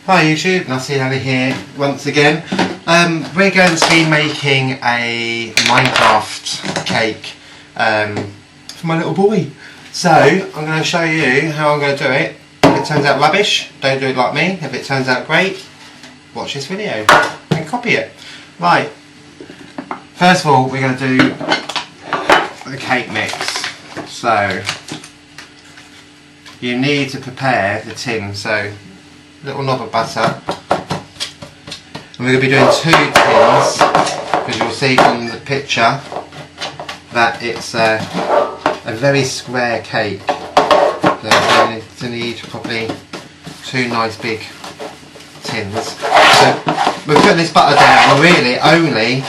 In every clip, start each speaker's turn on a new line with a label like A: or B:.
A: Hi YouTube, Nutty Ali here once again. We're going to be making a Minecraft cake for my little boy. So I'm going to show you how I'm going to do it. If it turns out rubbish, don't do it like me. If it turns out great, watch this video and copy it. Right, first of all we're going to do the cake mix. So you need to prepare the tin. So little knob of butter, and we're going to be doing 2 tins because you'll see from the picture that it's a very square cake. So we're going to need probably 2 nice big tins. So we're putting this butter down really only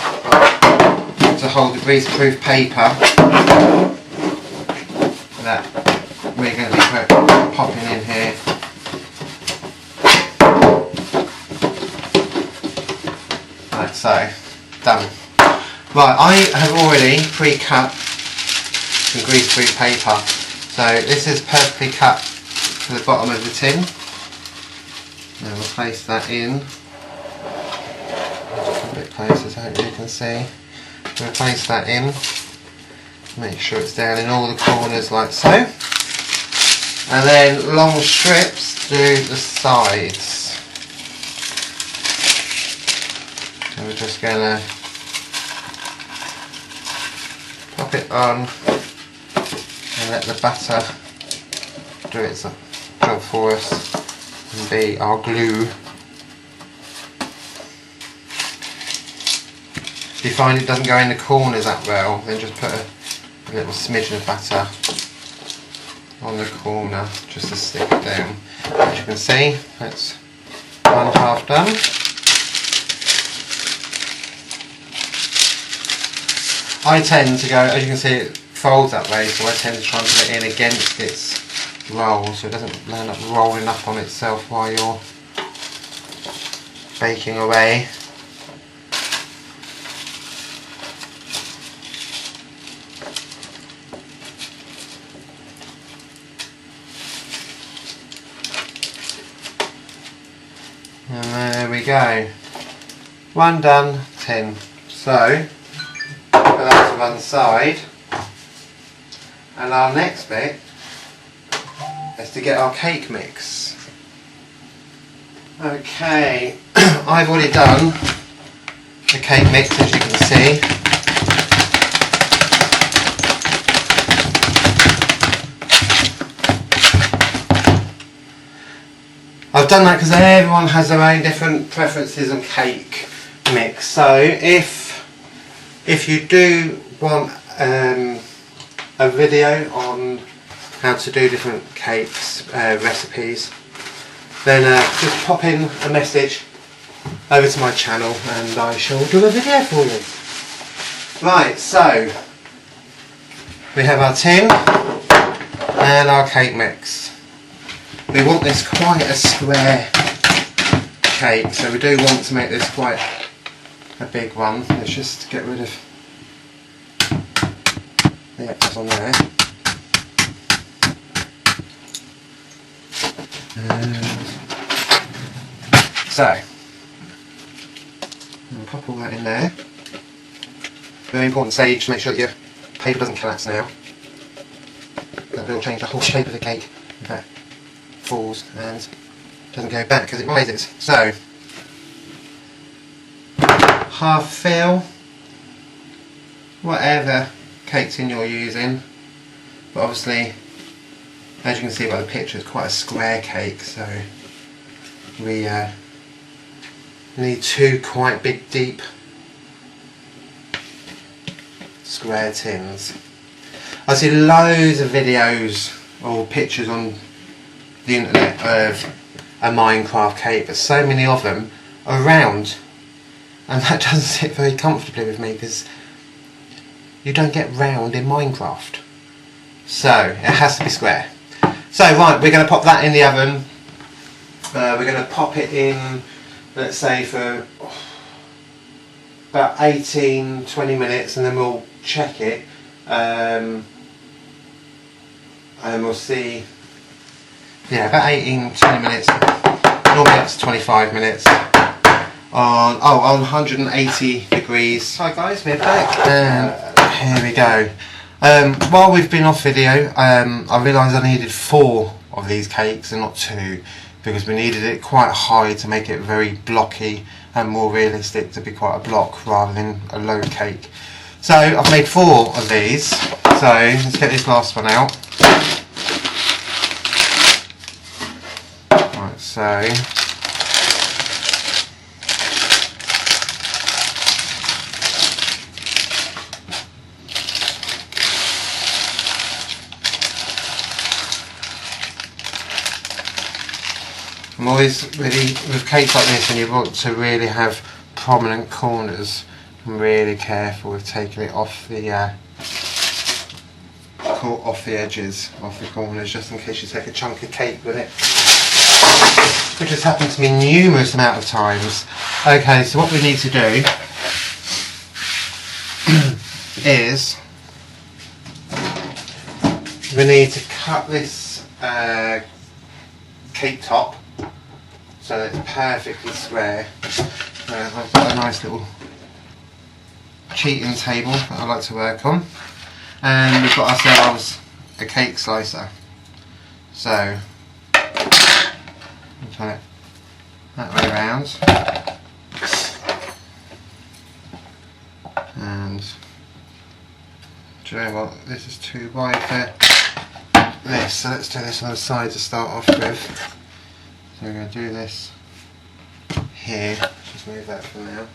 A: to hold the greaseproof paper that we're going to be popping in here. So, done. Right, I have already pre-cut some greaseproof paper. So this is perfectly cut to the bottom of the tin. Now we'll place that in. Just a bit closer so you can see. We'll place that in. Make sure it's down in all the corners like so. And then long strips to the sides. So we're just going to pop it on and let the butter do its job for us and be our glue. If you find it doesn't go in the corners that well, then just put a little smidgen of butter on the corner just to stick it down. As you can see, that's 1/2 done. I tend to go, as you can see, it folds that way, so I tend to try and put it in against its roll so it doesn't end up rolling up on itself while you're baking away. And there we go. 1 done, 10. So put that to one side, and our next bit is to get our cake mix. Okay, I've already done the cake mix, as you can see. I've done that because everyone has their own different preferences on cake mix. So if you do want a video on how to do different cakes recipes, then just pop in a message over to my channel and I shall do a video for you. Right, so we have our tin and our cake mix. We want this quite a square cake, so we do want to make this quite a big one. Let's just get rid of the excess on there. So we'll pop all that in there. Very important stage to make sure that your paper doesn't collapse now. That will change the whole shape of the cake if that falls and doesn't go back as it rises. So 1/2 fill, whatever cake tin you're using, but obviously as you can see by the picture it's quite a square cake, so we need 2 quite big deep square tins. I see loads of videos or pictures on the internet of a Minecraft cake, but so many of them are round, and that doesn't sit very comfortably with me because you don't get round in Minecraft, so it has to be square. So right, we're going to pop that in the oven. We're going to pop it in, let's say, for about 18-20 minutes, and then we'll check it and we'll see. Yeah, about 18-20 minutes. Normally minutes, 25 minutes on 180 degrees. Hi guys, we're back and here we go. While we've been off video, I realised I needed 4 of these cakes and not 2, because we needed it quite high to make it very blocky and more realistic, to be quite a block rather than a low cake. So I've made 4 of these, so let's get this last one out. Right, so I'm always really, with cakes like this, and you want to really have prominent corners, I'm really careful with taking it off the edges, off the corners, just in case you take a chunk of cake with it, which has happened to me numerous amount of times. Okay, so what we need to do is we need to cut this cake top so that it's perfectly square. I've got a nice little cheating table that I like to work on, and we've got ourselves a cake slicer. So turn it that way around, and do you know what, this is too wide for this, so let's do this on the side to start off with. So we're going to do this here, just move that for now.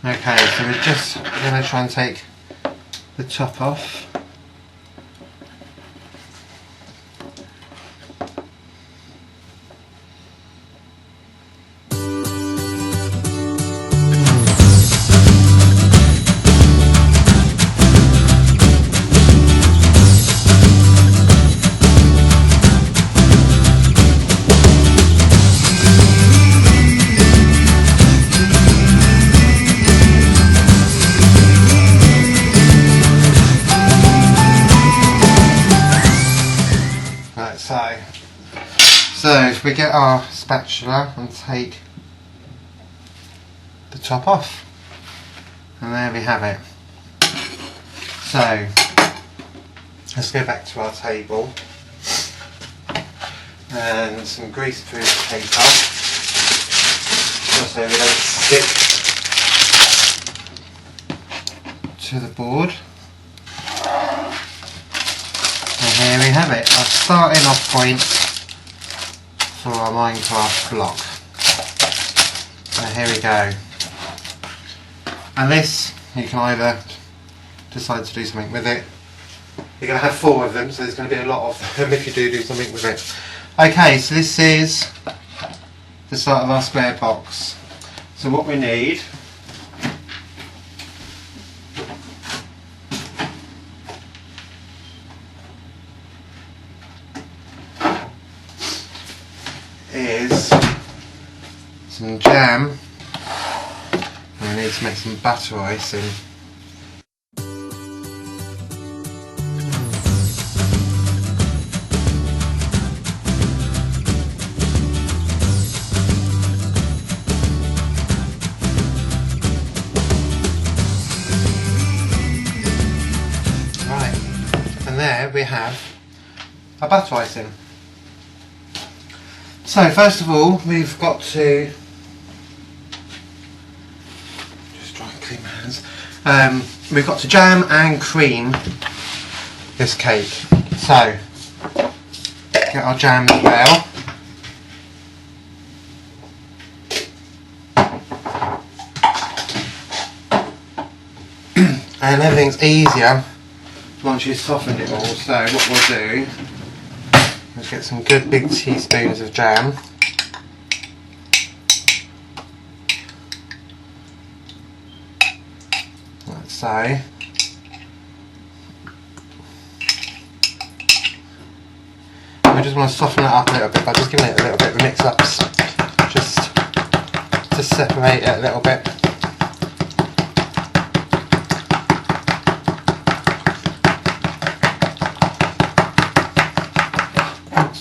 A: Okay, so we're just going to try and take the top off. So if we get our spatula and take the top off, and there we have it. So let's go back to our table and some greaseproof paper, just so we don't stick to the board. And here we have it, our starting off point for our Minecraft block. So here we go. And this, you can either decide to do something with it. You're going to have 4 of them, so there's going to be a lot of them if you do something with it. Okay, so this is the start of our square box. So what we need is some jam, and we need to make some butter icing. Right, and there we have our butter icing. So first of all, we've got to just try and clean my hands. We've got to jam and cream this cake. So get our jam as well. And everything's easier once you've softened it all. So what we'll do, let's get some good big teaspoons of jam. Like so. We just want to soften it up a little bit by just giving it a little bit of mix-ups, just to separate it a little bit.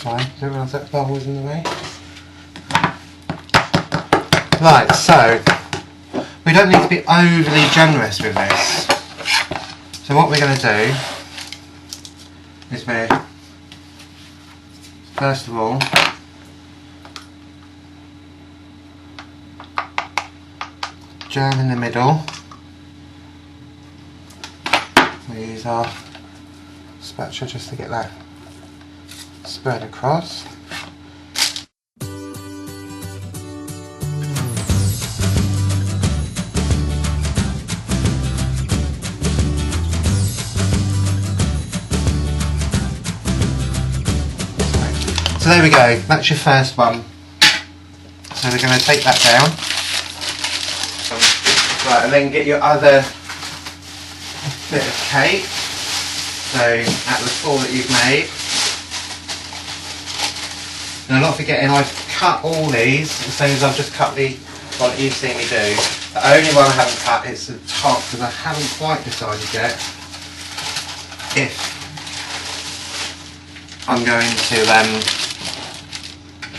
A: fine. I didn't realise that bowl was in the way. Right, so we don't need to be overly generous with this. So what we're going to do is we're, first of all, jam in the middle. We use our spatula just to get that spread across. So there we go, that's your first one. So we're going to take that down. Right, and then get your other bit of cake. So at the four that you've made. Now not forgetting I've cut all these, the same as I've just cut the one that you've seen me do. The only one I haven't cut is the top because I haven't quite decided yet if I'm going to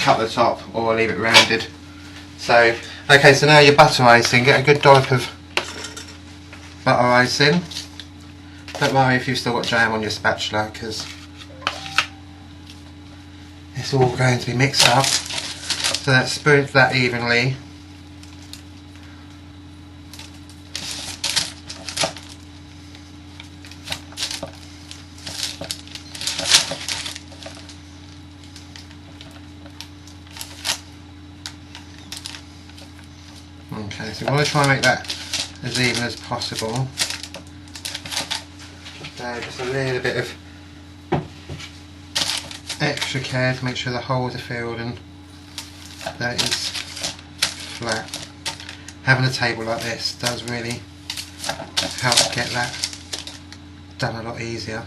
A: cut the top or leave it rounded. So, okay, so now your butter icing, get a good dollop of butter icing. Don't worry if you've still got jam on your spatula because it's all going to be mixed up. So let's spread that evenly. Okay, so we want to try and make that as even as possible. Just a little bit of extra care to make sure the holes are filled and that is flat. Having a table like this does really help get that done a lot easier.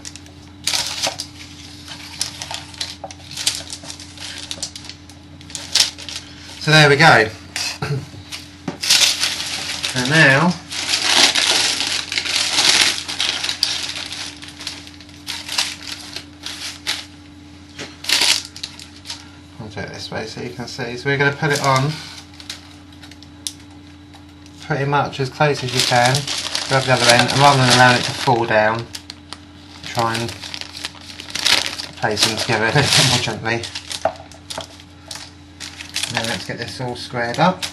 A: So there we go. And now I'll do it this way so you can see. So we're going to put it on pretty much as close as you can. Grab the other end, and rather than allowing it to fall down, try and place them together a little more gently. And then let's get this all squared up.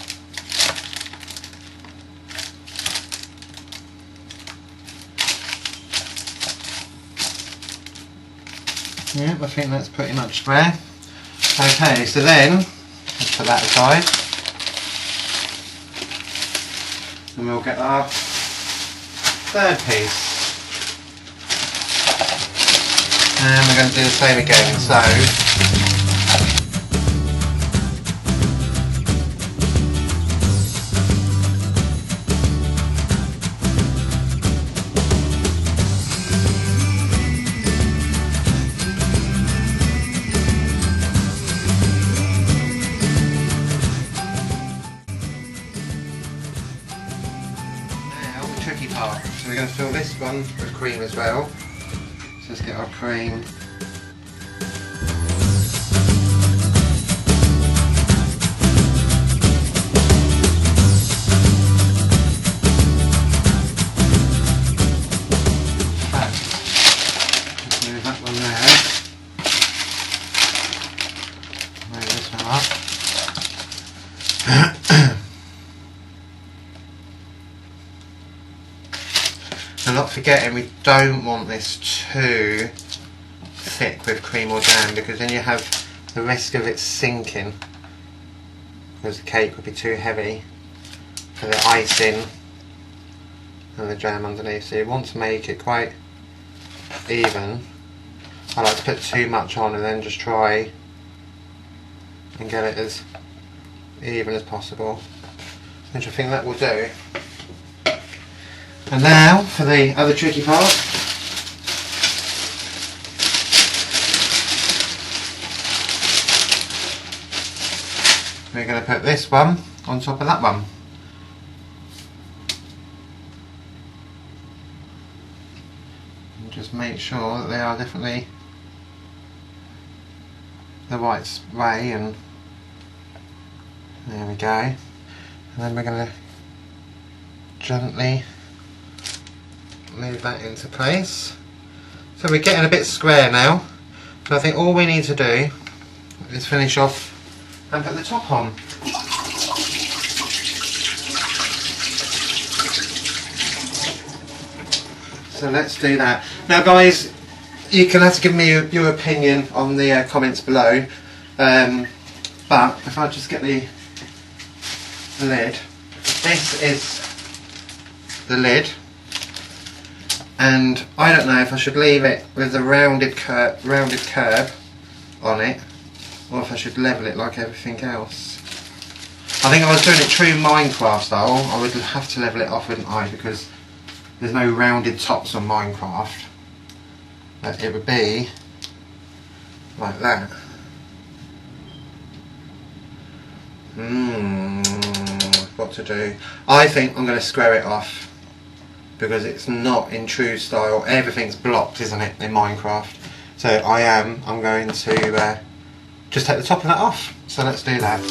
A: Yep, I think that's pretty much square. Okay, so then let's put that aside, and we'll get our third piece. And we're going to do the same again. So tricky part. So we're going to fill this one with cream as well. So let's get our cream. Let's move that one there. Move this one up. And not forgetting, we don't want this too thick with cream or jam because then you have the risk of it sinking because the cake would be too heavy for the icing and the jam underneath. So you want to make it quite even. I like to put too much on and then just try and get it as even as possible, which I think that will do. And now for the other tricky part. We're going to put this one on top of that one. And just make sure that they are definitely the white spray, and there we go. And then we're going to gently move that into place. So we're getting a bit square now. So I think all we need to do is finish off and put the top on. So let's do that. Now guys, you can have to give me your opinion on the comments below. But if I just get the lid, this is the lid, and I don't know if I should leave it with the rounded curb on it, or if I should level it like everything else. I think if I was doing it true Minecraft style, I would have to level it off, wouldn't I? Because there's no rounded tops on Minecraft. But it would be like that. What to do? I think I'm going to square it off because it's not in true style. Everything's blocked, isn't it, in Minecraft? So I'm going to just take the top of that off. So let's do that.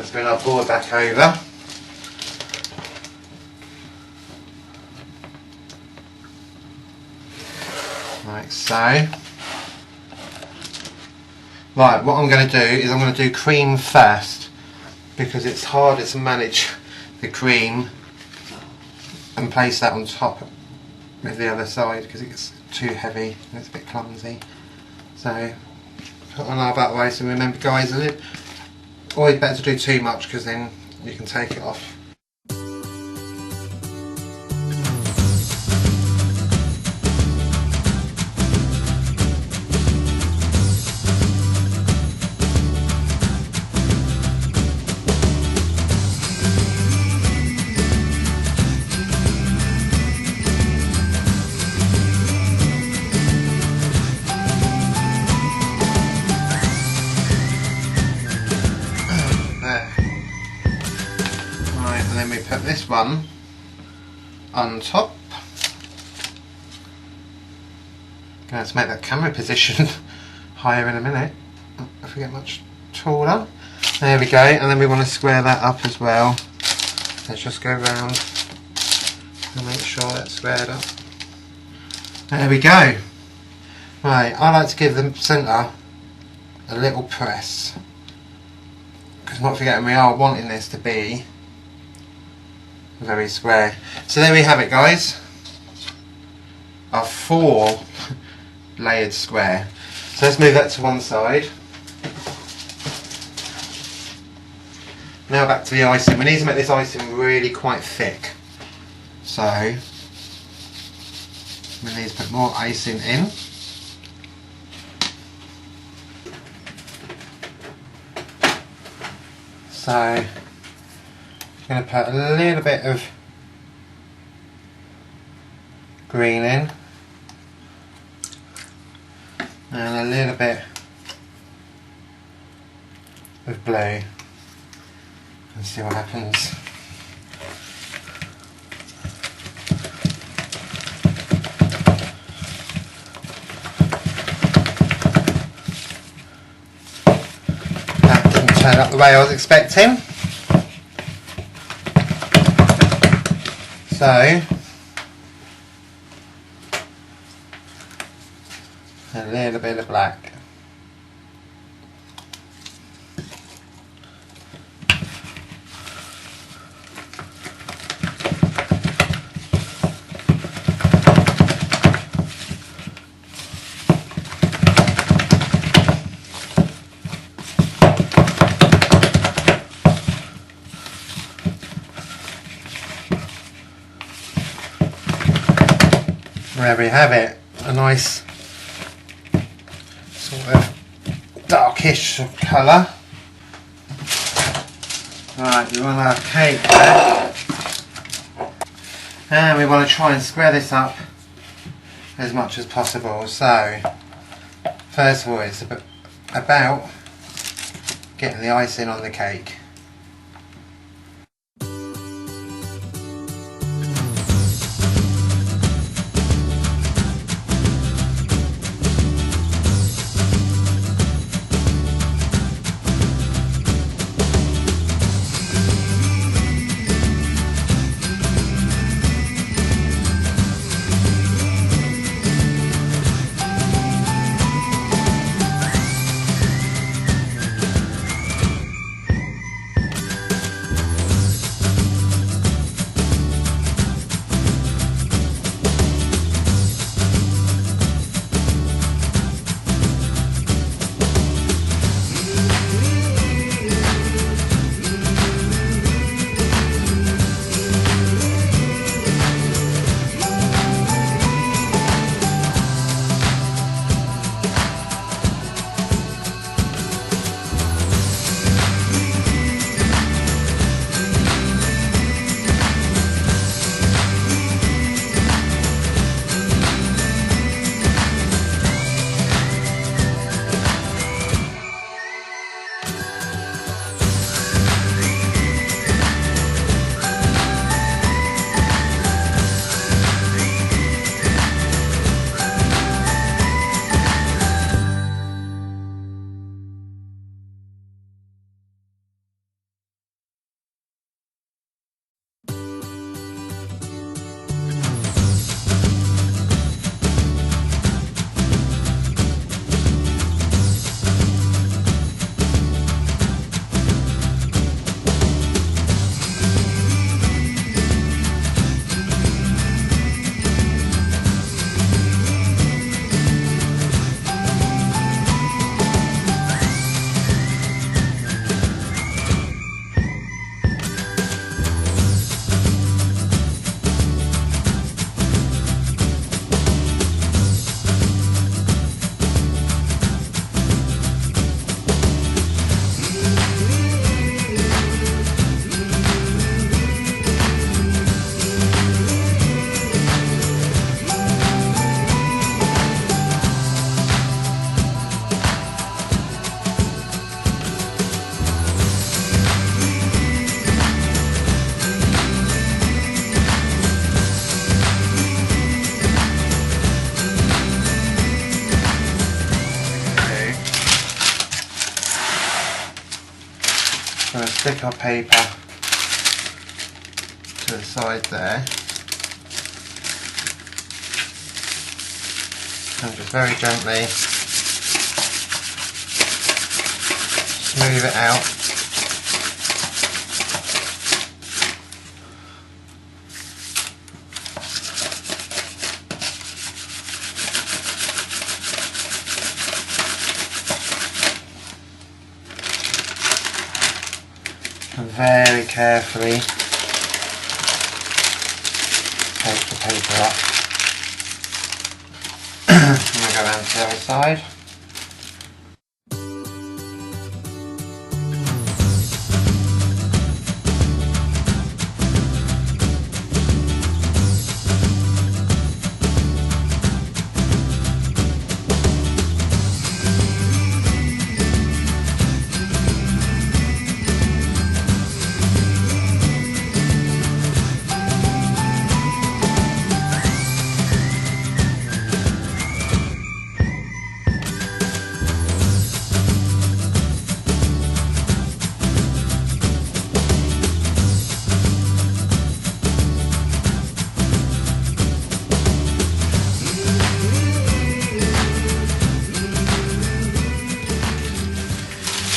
A: Spin our board back over. Like so. Right, what I'm going to do is I'm going to do cream first, because it's harder to manage the cream and place that on top with the other side, because it's too heavy and it's a bit clumsy. So put on our back way. So remember guys, always better to do too much, because then you can take it off. And then we put this one on top. Going to make that camera position higher in a minute. If we get much taller. There we go. And then we want to square that up as well. Let's just go round and make sure that's squared up. There we go. Right, I like to give the centre a little press, because not forgetting we are wanting this to be very square. So there we have it guys, a 4 layered square. So let's move that to one side. Now back to the icing. We need to make this icing really quite thick, so we need to put more icing in. So I'm going to put a little bit of green in and a little bit of blue, and see what happens. That didn't turn out the way I was expecting. So a little bit of black. There we have it, a nice a darkish colour. Right, we want our cake there. And we want to try and square this up as much as possible. So, first of all, it's about getting the icing on the cake. I'm going to stick our paper to the side there and just very gently smooth it out. And very carefully take the paper off. I'm going to go around to the other side.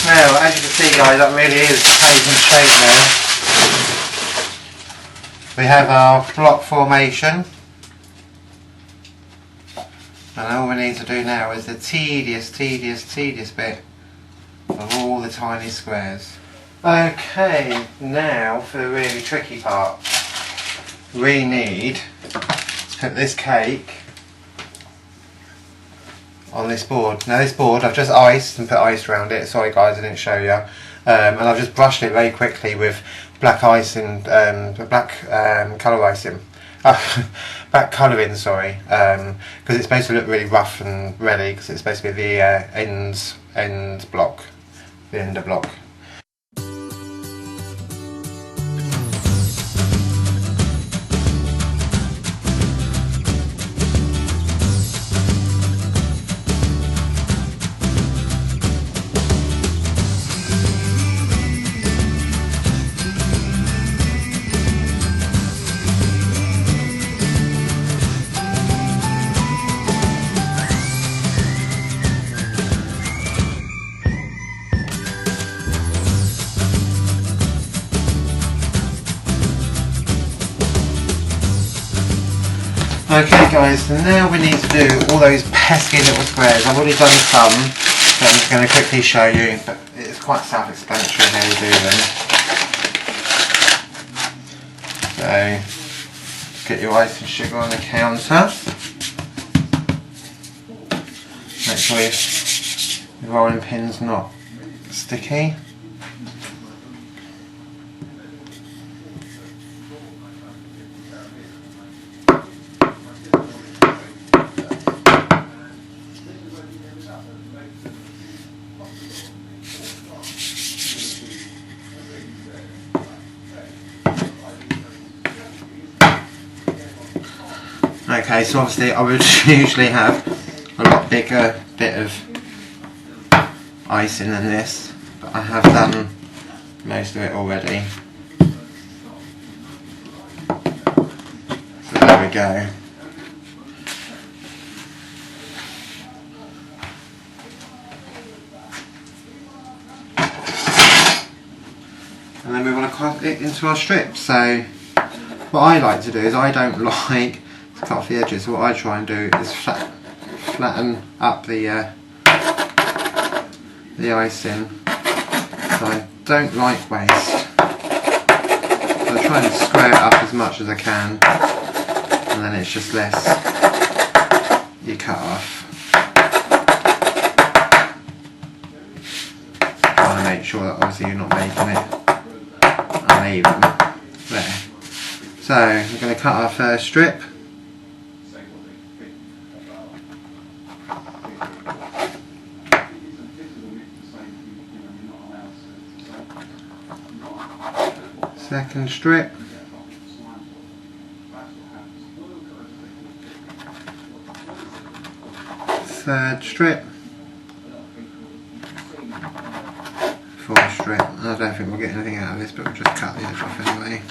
A: Now, as you can see guys, that really is taking shape now. We have our block formation, and all we need to do now is the tedious bit of all the tiny squares. Okay, now for the really tricky part. We need to put this cake on this board. Now this board I've just iced and put ice around it. Sorry guys, I didn't show you. And I've just brushed it very quickly with black icing, colour icing. Black colouring, sorry, because it's supposed to look really rough and ready, because it's supposed to be the end block, the ender block. Okay guys, so now we need to do all those pesky little squares. I've already done some, but I'm just going to quickly show you, but it's quite self-explanatory how you do them. So, get your ice and sugar on the counter. Make sure your rolling pin's not sticky. Okay, so obviously I would usually have a lot bigger bit of icing than this, but I have done most of it already. So there we go. And then we want to cut it into our strips. So what I like to do is I don't like to cut off the edges. So what I try and do is flatten up the icing. So I don't like waste. So I try and square it up as much as I can, and then it's just less you cut off. Trying to make sure that obviously you're not making it uneven. There. So we're going to cut our first strip. Second strip. Third strip. Fourth strip. I don't think we'll get anything out of this, but we'll just cut the edge off anyway.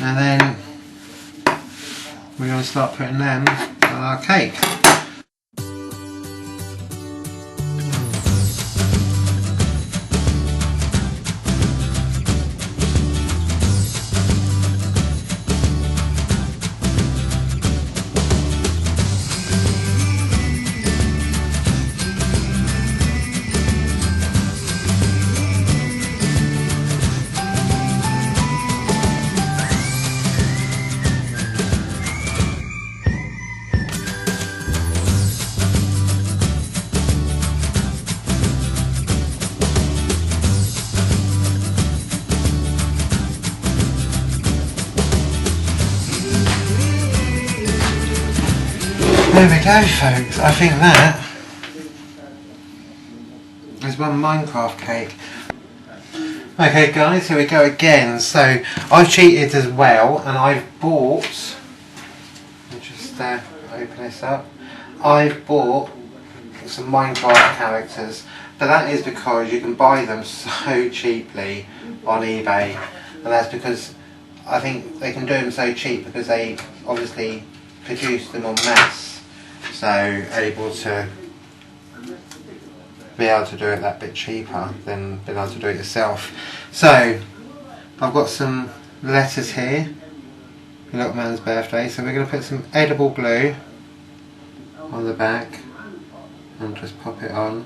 A: And then we're going to start putting them on our cake. There we go folks, I think that is one Minecraft cake. Okay guys, here we go again. So I've cheated as well, and I've bought, let me just open this up, I've bought some Minecraft characters, but that is because you can buy them so cheaply on eBay, and that's because I think they can do them so cheap because they obviously produce them en masse. So able to be able to do it that bit cheaper than being able to do it yourself. So I've got some letters here, Little Man's birthday, so we're going to put some edible glue on the back and just pop it on.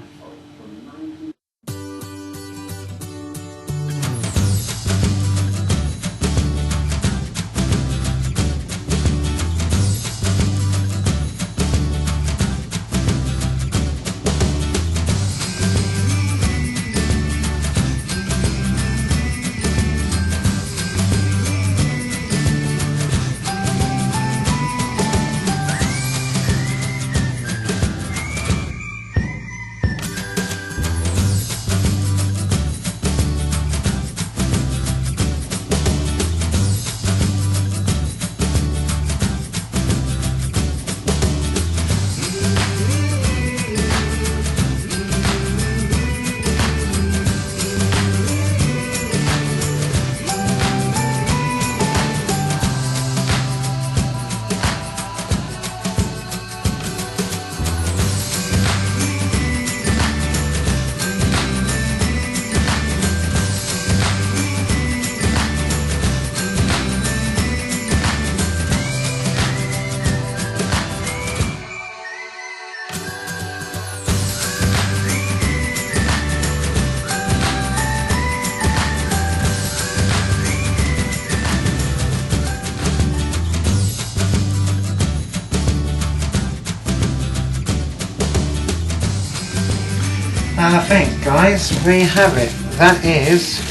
A: And I think, guys, we have it. That is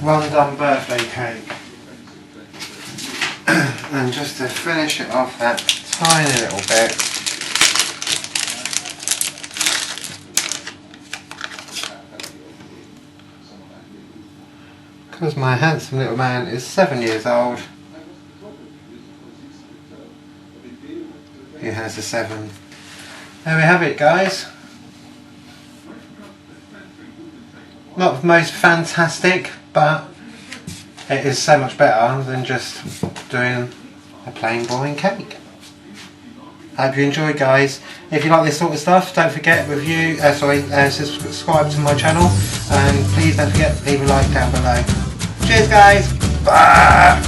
A: Rondon birthday cake. And just to finish it off that tiny little bit, because my handsome little man is 7 years old, he has a 7. There we have it, guys. Not the most fantastic, but it is so much better than just doing a plain boring cake. Hope you enjoyed, guys. If you like this sort of stuff, don't forget subscribe to my channel, and please don't forget to leave a like down below. Cheers, guys. Bye.